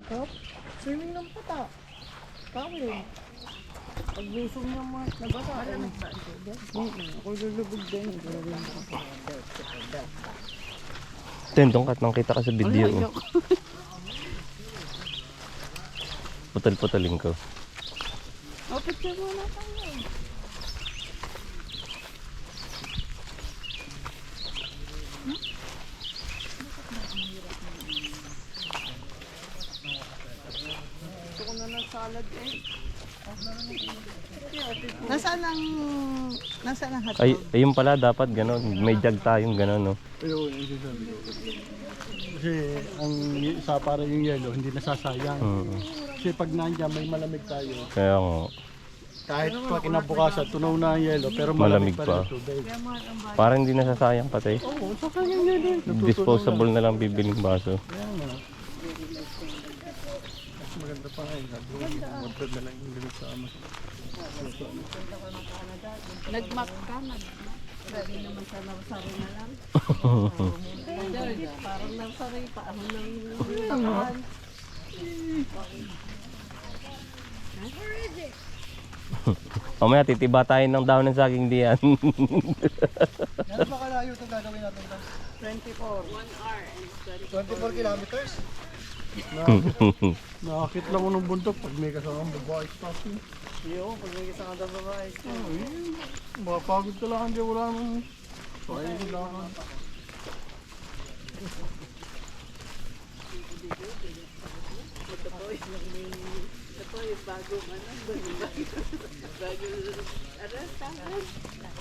Top, swimming ng puta. Kawin. Pag lusong niya mga nabasa. Alam ba? Ako lulubog din. Tendong kat nang kita ka sa video. Putal-putaling ko. O, picture muna tayo. Gusto ko na ng salad eh. Nasaan ang hotdog? Ay, ayun pala dapat ganon. May jug tayong ganon, no? Pero yung sinasabi ko. Kasi ang sa para yung yelo hindi nasasayang. Kasi pag nandiyan may malamig tayo. Kaya nga. Kahit pa kinabukasan tunaw na ang yelo pero Malamig malamig pa pa. rin tubig. Parang hindi nasasayang patay. Oo, saka yung yelo. Disposable na lang bibiling baso. Kaya nga. Mas maganda pa ngayon. Motor na lang yung limit sa amas. Nagmak ka, Pwede naman sa nursery na lang. Parang nursery pa. Ako nang Mamaya titiba tayo ng dahon ng saging diyan. Yan ba kalayo itong gagawin natin ito? 24. 24 kilometers? Nakakit lang ko ng bundok pag may kasamang babae stopping. Yo, pag may isang ang babae. Mapagod ka lang, hindi wala nang pahingi lang. Ito yung bagong ano,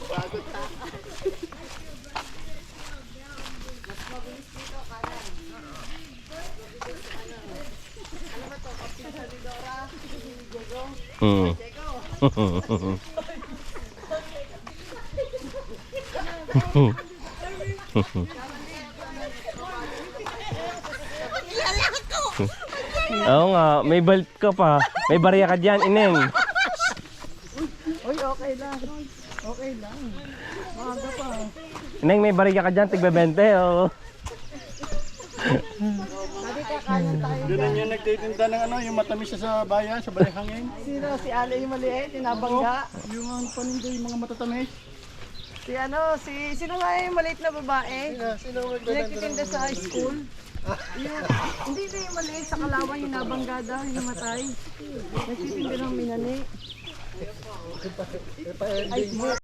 bagong takas. Mas mabilis dito, kanan. Ano ba ito? Kapit sa Lidora? Diego? Oo nga, may belt ka pa. May barya ka dyan, ineng. Uy, okay lang. Okay lang. Maaga pa. Ineng, may barya ka dyan, tigbe 20. Oo. Sabi kakanan tayo. Doon na niya nagtitinda ng ano, yung matamis siya sa bayan, sa Balihangin. Sino? Si Ale yung maliit, yung nabangga. Yung ang paninda, yung mga matatamis. Si ano, sino nga yung maliit na babae? Sino Yung nagtitinda sa high school. Hindi na yung maliit sa Kalawan, yung nabangga daw, yung namatay. Nagtitinda ng minani. Ay,